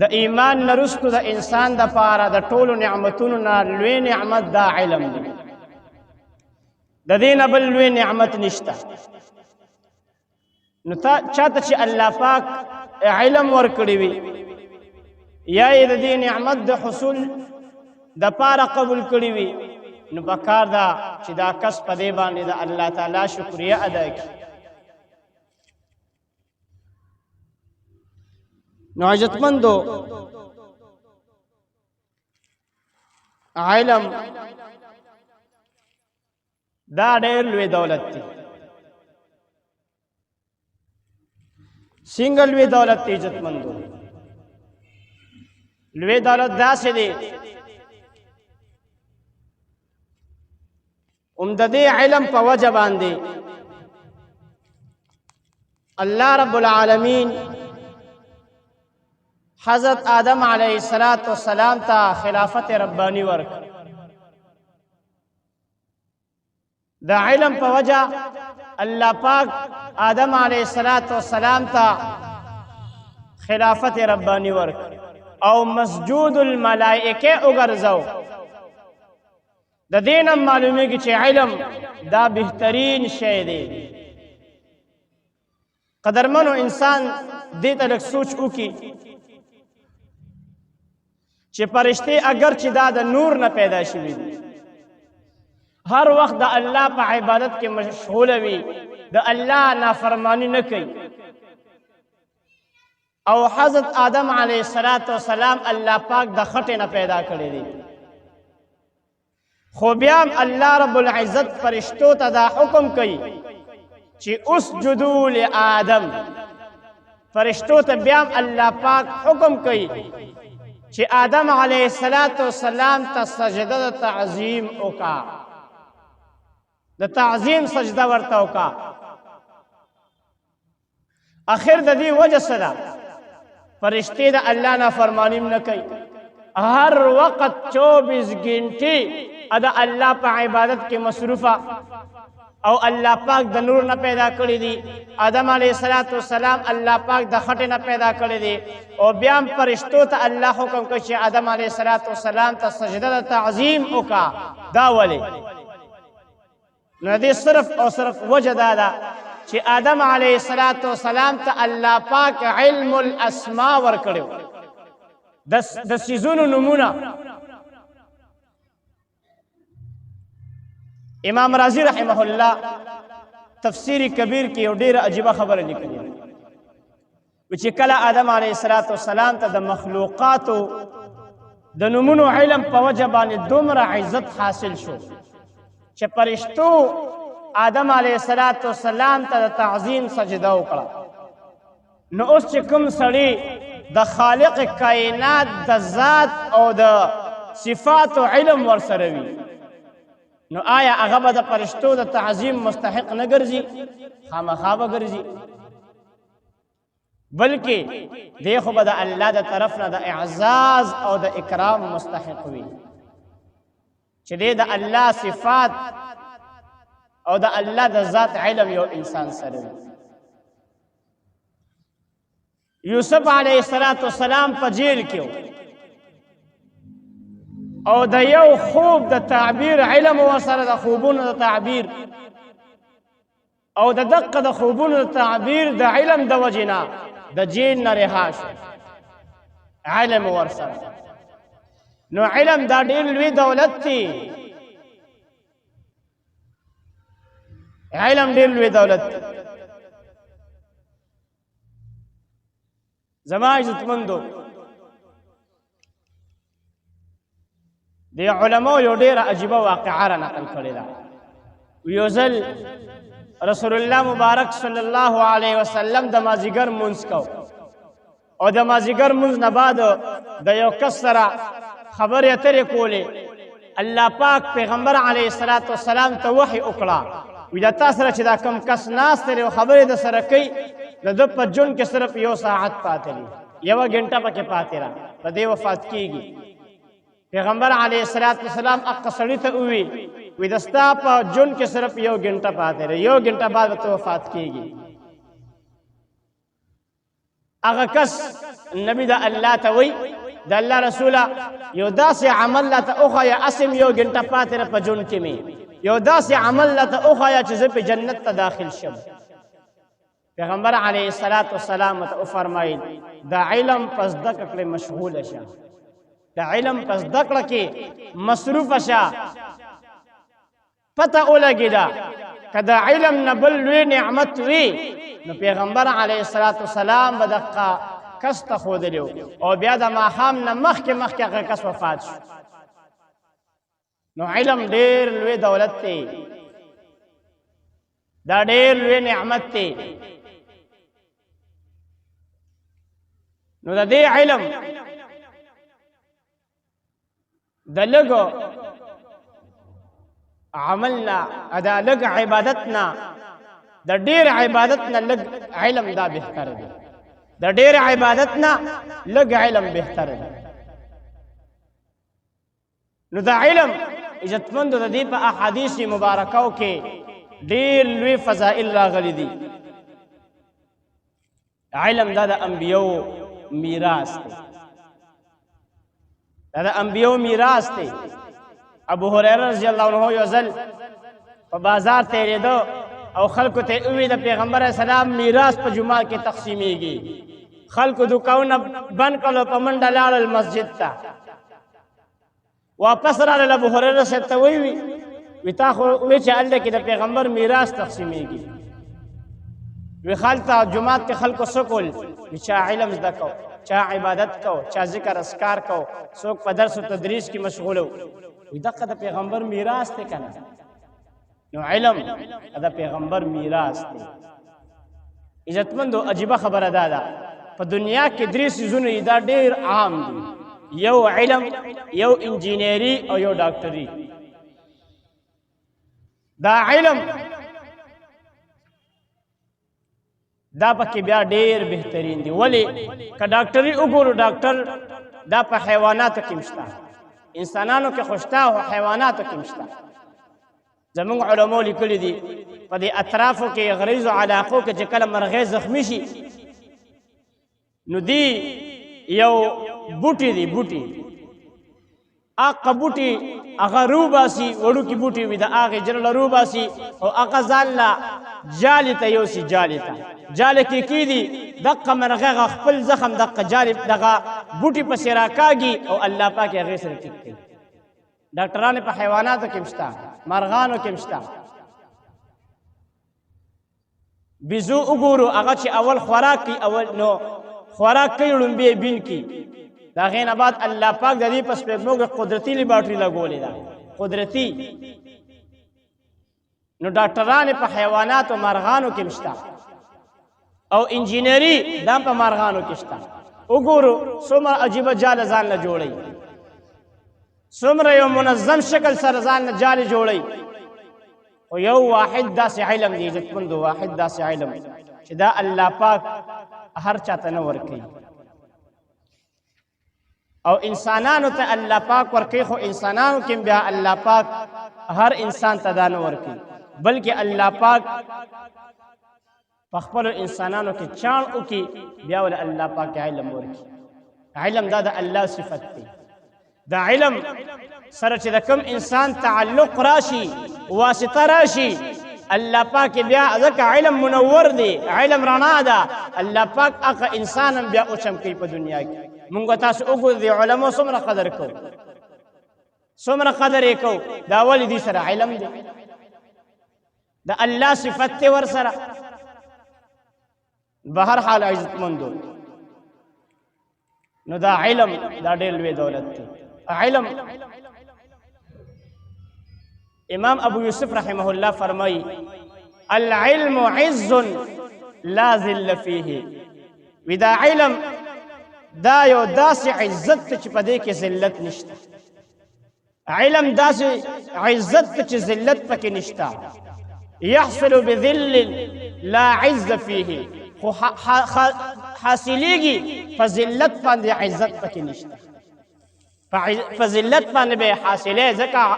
د ایمان نرستو د انسان د پاره د ټولو نعمتونو نه لوی نعمت دا علم دی د دې نه بل لوی نعمت نشته نو چاته چې الله پاک علم ورکړی وي یا یې د دې نعمت د حصول د پاره قبول کړی وي نو پکار دا چې دا کس په دې باندې د الله تعالی شکریه ادا کړي نو عزتمندو علم دا ډېر لوی دولت دی څنګه لوی دولت دی عزتمندو لوی دولت داسې دی د دې علم په وجه باندې الله رب العالمین حضرت آدم علیه السلام ته خلافت ربانی ورکړ د علم په وجه الله پاک آدم علیه السلام ته خلافت ربانی ورکړ او مسجود الملائکه وګرځاو د دې نه معلومیږي چې علم دا بهترین شی دی قدرمنو انسان دې ته لږ سوچ وکړي چې فرشتې اگر چې دا د نور نه پیدا شوي دي هر وخت د الله په عبادت کې مشغوله وي د الله نافرمانی نه کوي او حضرت آدم علیه السلام الله پاک د خټې نه پیدا کړی دی خو بیا الله رب العزت فرشتو ته دا حکم کوي چې اسجدوا لآدم فرشتو ته بیا الله پاک حکم کوي چې آدم علیه السلام ته سجده د تعظیم وکا د تعظیم سجده ورته وکا اخر د دې وجه سره فرشتې د الله نافرمانی نه کوي هر وخت 24 غنټې د الله په عبادت کې مصروفه او الله پاک د نور نه پیدا کړی دی آدم علیه السلام الله پاک د خټې نه پیدا کړی دی او بیا فرشتو ته الله حکم کوي چې آدم علیه السلام ته سجده د تعظیم وکا دا ولې نو دې صرف او صرف وجه دا ده چې آدم علیه السلام ته الله پاک علم الاسماء ورکړو د سيزونو نمونه امام رازی رحمه الله تفسیر کبیر کې یو ډیره عجیبه خبره لیکلې و چې کله آدم علیه السلام ته د مخلوقاتو د نمونو علم په وجه باندې دومره عزت حاصل شو چې فرشتو آدم علیه السلام ته د تعظیم سجده وکړه نو اوس چې کوم سړی د خالق کائنات د ذات او د صفات علم ورسره وي نو آیا هغه به د فرشتو د تعظیم مستحق نه ګرځي خامخا به ګرځي بلکې دی خو به د الله د طرف نه د اعزاز او د اکرام مستحق وي چې دی د الله صفات او د الله د ذات علم یو انسان سره وي یوسف علیه السلام په جیل کې او د یو خوب د تعبیر علم ورسره د خوبونو د تعبیر او د دقه د خوبونو د تعبیر د علم د وجنا د جیل نه رها شو علم ورسره نو علم دا ډېر لوی دولت دی علم ډېر لوی دولت دی زما عزتمندو د علماء یو ډیره عجیبه واقعه را نقل کړې ده یو ځل رسول الله مبارک صلی الله علیه وسلم د مازیګر مونځ کو او د مازیګر مونځ نه بعد د یو کس سره خبرې اترې کولې الله پاک پیغمبر علیه السلام ته وحی وکړه وی دا تاسو سره چې دا کم کس ناست دی او خبرې د سره کوي د ده په ژوند کې صرف یو ساعت پاتې دی یوه ګنټه پکې پاتې ده په دې وفات کیږي پیغمبر علیه السلام اقا سړي ته ووی وی د ستا په ژوند کې صرف یو ګنټه پاتې ده یو ګنټه بعد ته وفات کیږي هغه کس نبی د الله ته وی د الله رسوله یو داسې عمل لا ته وښایه اسم یو ګنټه پاتې ده په ژوند کې مې یو داسې عمل لا ته وښایه چې زه په جنت ته داخل شم پیغمبر علیه الصلاة والسلام ته وفرمایل د علم په زده کړه مشغوله شه د علم په زده کړه کې مصروفه شه پته ولګېده که د علم نه بل لوی نعمت وي نو پیغمبر علیه الصلاة والسلام به دغه کس ته ښودلی او بیا د ماښام نه مخکې هغه کس وفات شو نو علم ډېر لوی دولت دی دا ډېر لوی نعمت دی نو د دې علم د لږو عمل نه د لږ عبادت نه د ډېر عبادت نه لږ علم دا بهتر دی د ډېر عبادت نه لږ علم بهتر دی نو د علم عزتمندو د دې په احادیث مبارکو کې ډېر لوی فضائل راغلي دي علم دا د انبیو میراث دی دا د انبیو میراث دی ابو هريره رضی الله عنه یو ځل په بازار تېرېده او خلکو ته ووی د پیغمبر اسلام میراث په جمعه کې تقسیمیږي خلکو دکانونه بند کړل په منډه لاړل مسجد ته واپس راغلل ابو هريره صاحب ته وی تا خو وی چې هلته کې د پیغمبر میراث تقسیمیږي وی خلته جمعات کې خلکو څه کول وی چا علم زده کو چا عبادت کو چا ذکر اذکار کو څوک په درس و تدریس کې مشغول وي دغه د پیغمبر میراث دی کنه نو علم د پیغمبر میراث دی عزتمندو عجیبه خبره ده په دنیا کې درې سیزونه دا ډېر عام دي یو علم یو انجینری او یو ډاکټري دا علم دا پکې بیا ډېر بهترین دی ولې که ډاکټري وګورو ډاکټر دا په حیواناتو کې شته انسانانو کې خو شته او حیواناتو کې شته زمونږ علماو لیکلي دي په دې اطرافو کې غریزو علاقو کې چې کله مرغۍ زخمی شي نو دی یو بوټي دی بوټي هغه بوټي هغه روباسي وړوکي بوټي وي د هغې جرله روباسي او هغه ځان له جالې ته یوسي جالې ته جالې کې کېږدي دغه مرغۍ هغه خپل زخم دغه جالې دغه بوټي پسې راکاږي او الله پاک یې هغې سره ټیک کوي ډاکټران په حیواناتو کې شته مرغانو کې شته بیزو وګورو هغه چې اول خوراک کوي اول نو خوراک کوي لومبی بین کی دا غین بعد الله پاک د دې پس په موږ قدرتي لیبارټری لګولې ده قدرتي نو ډاکټران په حیوانات او مرغانو کې مشته او انجینری دا په مرغانو کې شته وګورو څومره عجیبه جال ځان له جوړي څومره یو منظم شکل سره ځان له جال جوړي او یو واحد داسې علم دی عزتمندو واحد داسې علم چې دا الله پاک هر چاته نه ورکوي او انسانانو ته الله پاک ورکوي خو انسانانو کې بیا الله پاک هر انسان ته دا نه ورکوي بلکې الله پاک په خپلو انسانانو کې چاڼ وکړي بیا ول الله پاک علم ورکړي علم دا د الله صفت دی دا علم سره چې د کوم انسان تعلق راشي واسطه راشي الله پاک بیا ځکه علم منور دی علم رڼا ده الله پاک هغه انسان بیا اوچمکوي په دنیا کې مونږ تاسو وګورو د علماو څومره قدر کوو څومره قدر یې کوو دا ولې دې سره علم دی د الله صفت دی ورسره به هر حال عزتمندو نو دا علم دا ډېر لوی دولت دی علم امام ابو یوسف رحمه الله فرمایي العلم عز لا ذل فيه ودا علم دا یو داسې عزت چې په دې کې ذلت نشته علم داسې عزت چې ذلت پکې نشته يحصل بذل لا عز فيه خو حاصلېږي په ذلت باندې عزت پکې نشته په ذلت باندې به حاصلې ځکه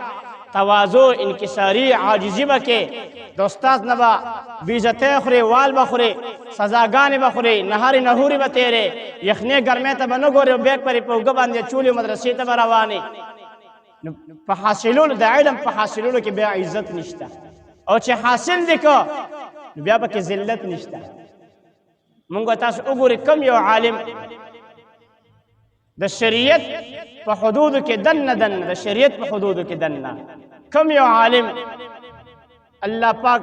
تواضع انکساری عاجزی بکې د استاد نه به بېعزتۍ خورې وال به خورې سزاګانې به خورې نهارې نهورې به تېرې یخنۍ ګرمۍ ته به نه ګورې بیګ پرې په اوږه باندې چولې مدرسې ته به روانې نو په حاصلولو د علم په حاصلولو کې بیا عزت نشته او چې حاصل دې که نو بیا پکې ذلت نشته مونږ تاسو وګورئ کم یو عالم د شریعت په حدودو کې دننه د شریعت په حدودو کې دننه کم یو عالم الله پاک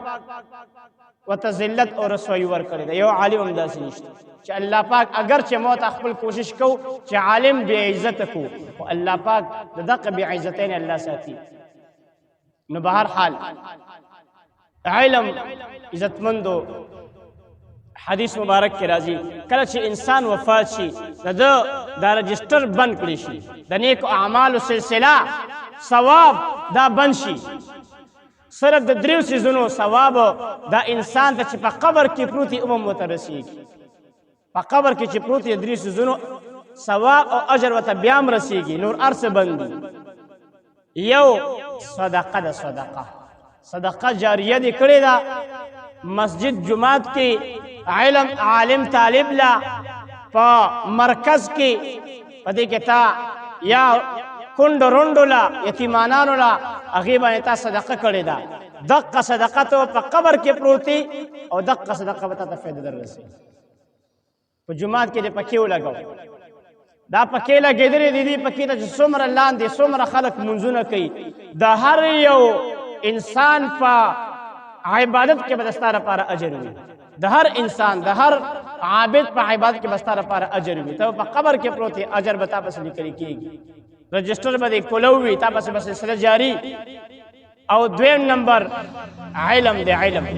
ورته ذلت او رسوایي ورکړې ده یو عالم هم داسې نشته چې الله پاک اگر چې موت خپل کوشش کو چې عالم بې عزت کو او الله پاک د دغه بې عزتۍ نه الله ساتي نو به هر حال علم عزتمندو حدیث مبارک کې راځي کله چې انسان وفات شي دا رجسټر بند کړی شي د نیکو اعمالو سلسله ثواب دا بند شي صرف د دریو څیزونو ثواب دا انسان ته چې په قبر کې پروت وي هم ورته رسېږي په قبر کې چې پروت وي د دریو څیزونو ثواب او اجر ورته بیا هم رسېږي نور هر څه بند دي یو صدقه ده صدقه جاریه دې کړې ده مسجد جماعت کې علم عالم طالب لا په مرکز کې په دې کې تا یا کونډ روندو لا یتیمانانو لا هغې باندې تا صدقه کړې ده دقه صدقه ته په قبر کې پروتي او دقه صدقه به تا ته فایده در رسي په جماعت کې دې پکې ولګو دا پکې لګېدلې دي پکې ته چې څومره لاندې څومره خلک منځونه کوي د هر یو انسان په عبادت کې به د ستا لپاره اجر وي د هر انسان د هر عابد په عبادت کې به ستا لپاره اجر وي ته په قبر کې پروت اجر به تا پسې لیکل کېږي رجسټر به دې کولو وي تا پسې به سلسله جاري او دویم نمبر علم دی علم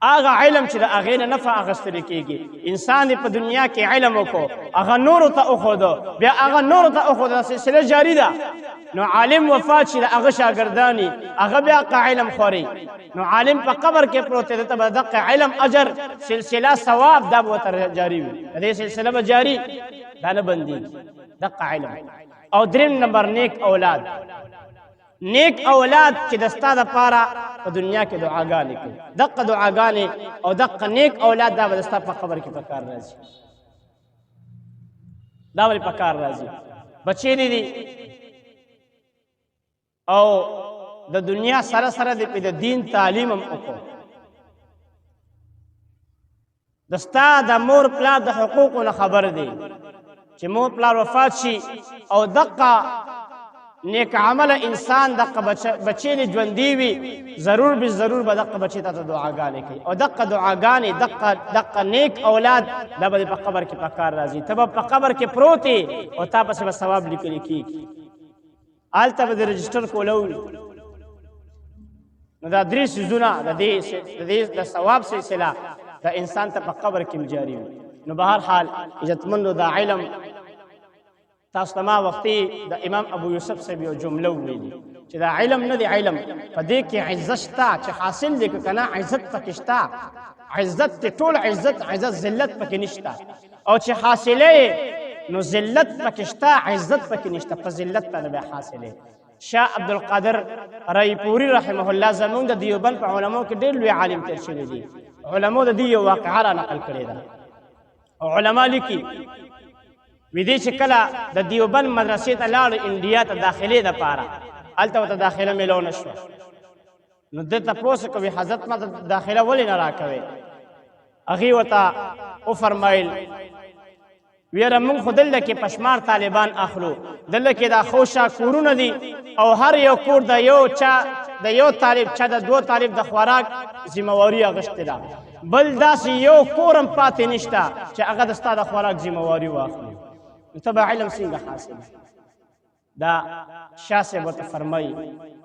هغه علم چې د هغې نه نفع اخیستل کېږي انسان دې په دنیا کې علم وکړو هغه نورو ته وښودو بیا هغه نورو ته وښودو سلسله جاري ده نو عالم وفات شي د هغه شاګردانې هغه بیا که علم خوري نو عالم په قبر کې پروت دی دته به دقه علم اجر سلسله ثواب دا به ورته جاري وي د دې سلسله به جاري دا نه بندېږي دقه علم او دریم نمبر نیک اولاد نیک اولاد چې د ستا دپاره په دنیا کې دعاګانې کوي دقه دعاګانې او دقه نیک اولاد دا به د ستا په قبر کې په کار راځي دا به په کار راځي بچې دي او د دنیا سره سره د دین تعلیم هم وکړو د ستا د مور پلار د حقوقو نه خبر دی چې مور پلار وفات شي او دقه نیک عمل انسان دقه بچې دې ژوندي وي ضرور به ضرور به دقه بچې ته دعاګانې کوي او دقه دعاګانې دقه نیک اولاد دا به په قبر کې په کار راځي ته به په قبر کې پروت او تا پسې به ثواب لیکلی کېږي هلته به د رجسټر کولو نو دا درې څیزونه د دې د ثواب سلسله د انسان ته په قبر کې جاري وي نو به هر حال عزتمندو دا علم تاسو ته ما وختي د امام ابو یوسف صاحب یو جمله وویلي چې دا علم نه دی علم په دې کې عزت شته چې حاصل دی که نه عزت پکې شته عزت دی ټول عزت ذلت پکې نشته او چې حاصلې نو ذلت پکې شته عزت پکې نشته په ذلت باندې به حاصلې شاه عبدالقادر رایپوري رحمه الله زمونږ د دیوبند په علماو کې ډېر لوی عالم تېر شوي دي علماو د دې یو واقعه را نقل کړې ده علما لیکي ویدی چې کله د دیوبند مدرسې ته لاړ انډیا ته داخلې دپاره هلته ورته داخله میلو نه شوه نو ده تپوس کوي حضرت ما ته داخله ولې نه راکوې هغې ورته وفرمایل ویره موږ خو دلته کې پشمار طالبان اخلو دلته کې دا خوشا کورونه دي او هر یو کور د یو طالب چا د دوه طالب د خوراک ذمهواري اخیستې ده بل داسې یو کور هم پاتې نشته چې هغه د ستا د خوراک ذمهواري واخلي نو ته به علم څنګه حاصل دا شاه صاحب ورته فرمایي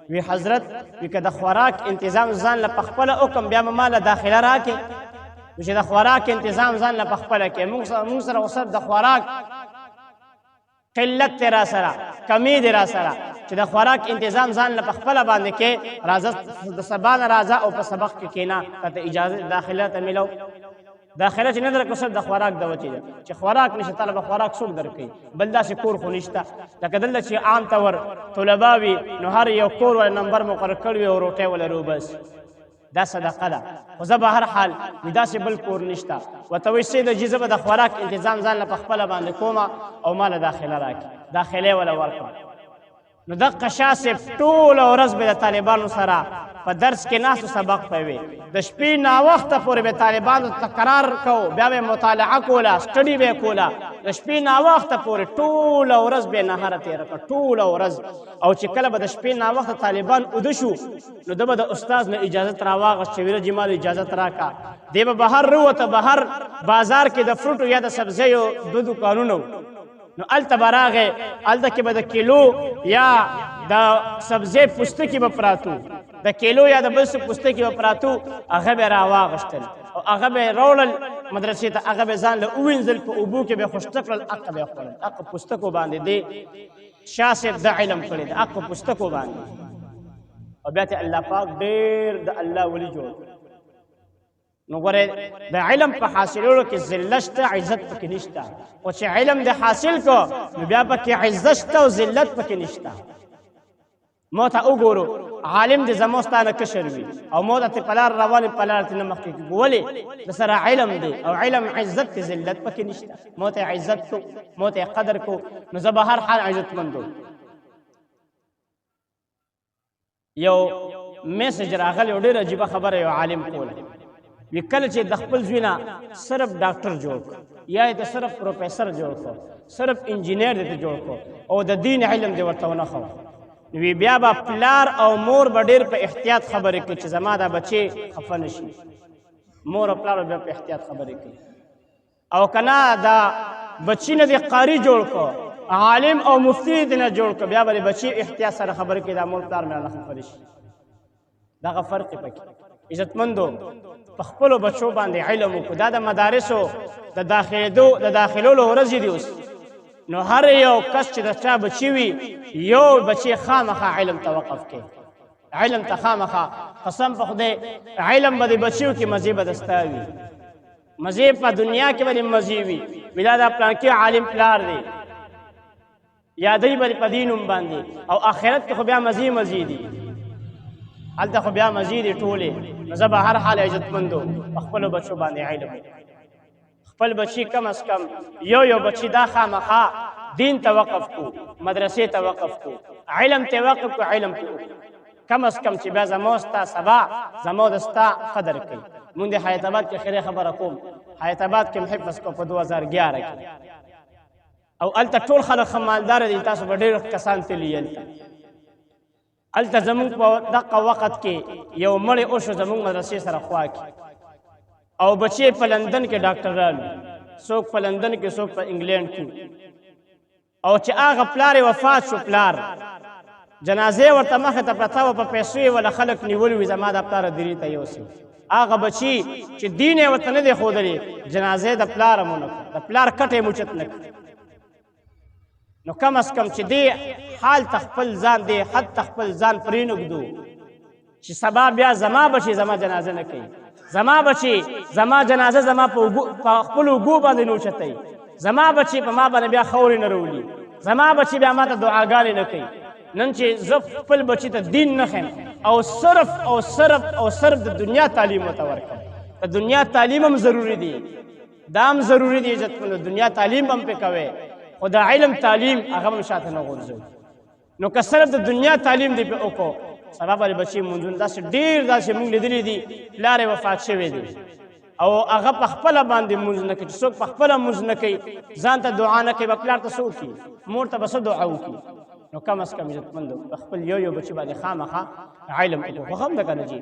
وی حضرت وی که د خوراک انتظام ځان له پخپله وکړم بیا به ما له داخله راکړې چې د خوراک انتظام ځان له پخپله کې موږ سره اوس د خوراک قلت دی را سره کمی دی را سره چې د خوراک انتظام ځان له پخپله باندې کې راځه د سبا نه راځه او په سبق کې کښېنه که ته اجازه داخله ته میلو داخله چې نه درکو صرف د خوراک د وجې ده چې خوراک نشته تعالی به خوراک څوک درکوي بل داسې کور خو نشته لکه دلته چې عام طور طلبا وي نو هر یو کور ولا نمبر مقرر کړی وي او روټۍ ولرو بس دا صدقه ده خو زه به هر حال وي داسې بل کور نشته ورته وایي سید جي زه به د خوراک انتظام ځان له په خپله باندې کومه او ما له داخله راکړي داخلې وله ورکړه نو دغه شاه صاحب ټوله ورځ به د طالبانو سره په درس کې ناستو سبق پوي د شپې ناوخته پورې به طالبانو تکرار کو بیا به مطالعه کوله سټډي به کوله د شپې ناوخته پورې ټوله ورځ به نهاره تېره کړه ټوله ورځ او چې کله به د شپې ناوخته طالبان اوده شو نو ده به د استاد نه اجازت راواغست چې ویره جي ما اجازت راکړه دی به بهر روته بهر بازار کې د فروټو یا د سبزیو دو دوکانونه نو هلته به راغی هلته کې به د کیلو یا د سبزی پوستکي به پراتو د کیلو یا د بل څه پوستکي به پراتو هغه به راواغشتل او هغه به راوړل مدرسې ته هغه به ځان له ووینځل په اوبو کې به خوشته کړل هغه به یې خوړل هغه پوستکو باندې دی شاه صاحب د علم کړی دی هغه پوستکو باندې او بیا ته الله پاک ډېر د الله ولی جوړ نو ګوره د علم په حاصلولو کې ذلت شته عزت پکې نشته او چې علم د حاصل کو نو بیا پکې عزت شته او ذلت پکې نشته مو ته وګورو عالم د زمو ستانه کشر وي او مو ته په لار روانې په لار ته نه مخکې کېږي ولې د سره علم دی او علم عزت کې ذلت پکې نشته مو ته عزت کو مو ته قدر کو نو زه به هر حال عزتمند یو میسج راغلی او ډېره عجیبه خبره یو عالم کوله وی کله چې د خپل زوی نه صرف ډاکټر جوړ کړ یا د صرف پروفیسر جوړ کړ صرف انجینیر دې جوړ کړ او د دین علم دې ورته ونه ښود نو وی بیا به پلار او مور به ډېر په احتیاط خبرې کوي چې زما دا بچی خفه نه شي مور او پلار بیا په احتیاط خبرې کوي او که نه دا بچی نه دې قاري جوړ کړ عالم او مفتی دې نه جوړ کړ بیا به د بچي احتیاط سره خبرې کوي دا مور پلار مې نه خفه نه شي دغه فرق یې پکې عزتمندو په خپلو بچو باندې علم وکړو دا د مدارسو د داخلولو ورځې دي اوس نو هر یو کس چې د چا بچي وي یو بچی خامخا علم ته وقف کې علم ته خامخا قسم په خدای علم به د بچیو کې مزې به دستا وي مزې په دنیا کې به د مزې وي ودا دا پلانکي عالم پلار دی یادوي به په دین هم باندې او آخرت کې خو بیا مزې دي هلته خو بیا مزید ټولې نو زه به هر حال عزتمندو په خپلو بچو باندې علم خپل بچي کم از کم یو بچي دا خامخا دین ته وقف کو مدرسې ته وقف کو علم ته وقف کو علم ته کم از کم چې بیا زمو ستا سبا زمو د ستا قدر کوي مونږ د حیات آباد کې خیرې خبره کوم حیات آباد کې حفظ کو په 2011 کې او هلته ټول خلک ښه مالداره دي تاسو به ډېر کسان تلي هلته زمونږ په دغه وخت کې یو مړی وشو زمونږ مدرسې سره خوا کې او بچې په لندن کې ډاکټران څوک په لندن کې څوک په انګلینډ کې او چې هغه پلار وفات شو پلار جنازې ورته مخې ته پرته وه په پیسو یې وله خلک نیولي وي زما دا پلاره درې ته یوسي هغه بچي چې دین یې ورته نه دی ښودلی جنازې د پلاره مو نه کړه د پلار کټ یې موچت نه کړه نو کم از کم چې دی حال تخپل ځان دی حد تخپل ځان پرېنږدو چې سبا بیا زما بچي زما جنازه نه کوي زما بچي زما جنازه زما په خپل اوږو باندې نه اوچتوي زما بچي په ما باندې بیا خاورې نه راولي زما بچي بیا ما ته دعاګانې نه کوي نن چې زه خپل بچي ته دین نه ښیم او صرف د دنیا تعلیم ورته ورکړم د دنیا تعلیم هم ضروري دی دا هم ضروري دی عزتمنو دنیا تعلیم هم پې کوئ خو د علم تعلیم هغه هم شاته نه غورځوي نو که صرف د دنیا تعلیم دی پې وکړو سبا به د بچي لمونځونه داسې ډېر داسې مونږ لیدلي دي پلار یې وفات شوی دی او هغه په خپله باندې لمونځ نه کوي چې څوک په خپله لمونځ نه کوي ځان ته دعا نه کوي به پلار ته څه وکړي مور ته به څه دعا وکړي نو کم از کم عزتمندو په خپل یو بچي باندې خامخا علم وکړو خو هم ده که نه جي